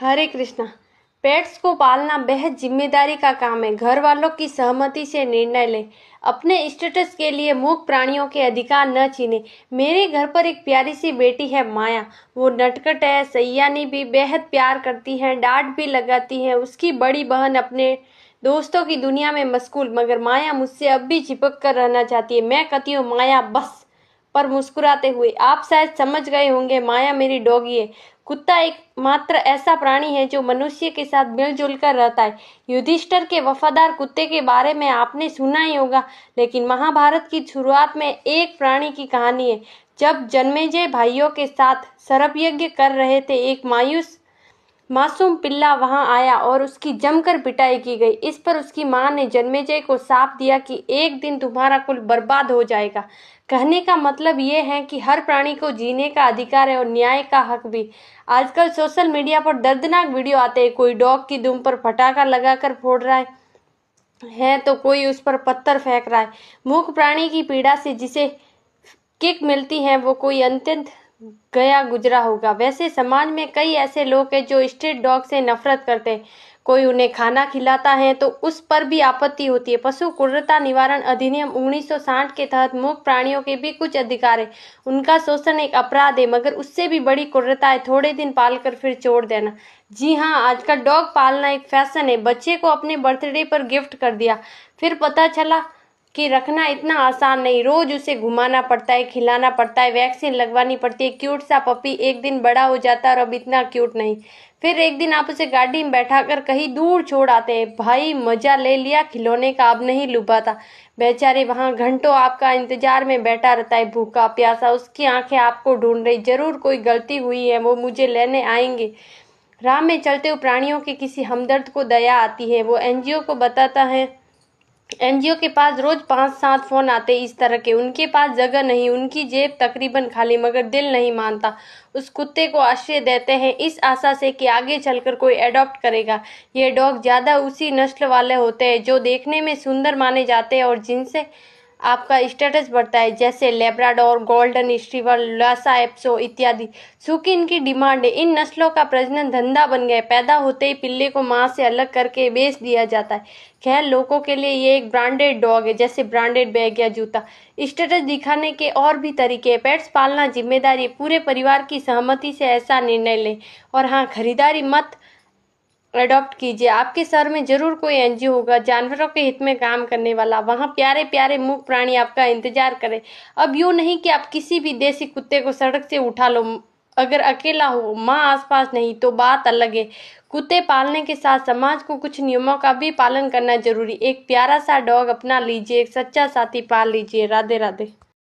हरे Krishna. Pets को पालना बेहद जिम्मेदारी का काम है। घर वालों की सहमति से निर्णय लें। अपने स्टेटस के लिए मूक प्राणियों के अधिकार न छीने। मेरे घर पर एक प्यारी सी बेटी है माया। वो नटखट है, सैयानी भी बेहद प्यार करती है, डांट भी लगाती है। उसकी बड़ी बहन अपने दोस्तों की दुनिया में मशगूल, मगर माया मुझसे अब भी चिपक कर रहना चाहती है। मैं कहती हूँ माया बस, पर मुस्कुराते हुए। आप शायद समझ गए होंगे, माया मेरी डॉगी है। कुत्ता एक मात्र ऐसा प्राणी है जो मनुष्य के साथ मिलजुल कर रहता है। युधिष्ठिर के वफादार कुत्ते के बारे में आपने सुना ही होगा, लेकिन महाभारत की शुरुआत में एक प्राणी की कहानी है। जब जन्मेजय भाइयों के साथ सर्प यज्ञ कर रहे थे, एक मासूम पिल्ला वहां आया और उसकी जमकर पिटाई की गई। इस पर उसकी मां ने जन्मेजय को शाप दिया कि एक दिन तुम्हारा कुल बर्बाद हो जाएगा। कहने का मतलब ये है कि हर प्राणी को जीने का अधिकार है और न्याय का हक भी। आजकल सोशल मीडिया पर दर्दनाक वीडियो आते हैं। कोई डॉग की दुम पर पटाखा लगाकर फोड़ रहा है तो कोई उस पर पत्थर फेंक रहा है। मूक प्राणी की पीड़ा से जिसे किक मिलती है वो कोई अत्यंत गया गुजरा होगा। वैसे समाज में कई ऐसे लोग हैं जो स्ट्रीट डॉग से नफरत करते हैं। कोई उन्हें खाना खिलाता है तो उस पर भी आपत्ति होती है। पशु क्रूरता निवारण अधिनियम 1960 के तहत मूक प्राणियों के भी कुछ अधिकार है। उनका शोषण एक अपराध है, मगर उससे भी बड़ी क्रूरता है थोड़े दिन पालकर फिर छोड़ देना। जी हाँ, आजकल डॉग पालना एक फैशन है। बच्चे को अपने बर्थडे पर गिफ्ट कर दिया, फिर पता चला कि रखना इतना आसान नहीं। रोज उसे घुमाना पड़ता है, खिलाना पड़ता है, वैक्सीन लगवानी पड़ती है। क्यूट सा पपी एक दिन बड़ा हो जाता है और अब इतना क्यूट नहीं। फिर एक दिन आप उसे गाड़ी में बैठाकर कहीं दूर छोड़ आते हैं। भाई मजा ले लिया खिलौने का, अब नहीं लुभाता। बेचारे वहां घंटों आपका इंतजार में बैठा रहता है, भूखा प्यासा। उसकी आंखें आपको ढूंढ रही, जरूर कोई गलती हुई है, वो मुझे लेने आएंगे। राह में चलते हुए प्राणियों के किसी हमदर्द को दया आती है। वो एनजीओ को बताता है। एनजीओ के पास रोज 5-7 फोन आते इस तरह के। उनके पास जगह नहीं, उनकी जेब तकरीबन खाली, मगर दिल नहीं मानता। उस कुत्ते को आश्रय देते हैं इस आशा से कि आगे चलकर कोई अडॉप्ट करेगा। ये डॉग ज्यादा उसी नस्ल वाले होते हैं जो देखने में सुंदर माने जाते हैं और जिनसे आपका स्टेटस बढ़ता है, जैसे Labrador, golden retriever, Lhasa Apso इत्यादि। चूंकि इनकी डिमांड है, इन नस्लों का प्रजनन धंधा बन गया है। पैदा होते ही पिल्ले को मां से अलग करके बेच दिया जाता है। खैर, लोगों के लिए ये एक ब्रांडेड डॉग है, जैसे ब्रांडेड बैग या जूता। स्टेटस दिखाने के और भी तरीके हैं। पेट्स पालना जिम्मेदारी है। पूरे परिवार की सहमति से ऐसा निर्णय लें। और हाँ, खरीदारी मत अडॉप्ट कीजिए। आपके शहर में जरूर कोई एनजीओ होगा जानवरों के हित में काम करने वाला। वहाँ प्यारे प्यारे मूक प्राणी आपका इंतजार करें। अब यूं नहीं कि आप किसी भी देसी कुत्ते को सड़क से उठा लो। अगर अकेला हो, माँ आसपास नहीं, तो बात अलग है। कुत्ते पालने के साथ समाज को कुछ नियमों का भी पालन करना जरूरी। एक प्यारा सा डॉग अपना लीजिए, एक सच्चा साथी पाल लीजिए। राधे राधे।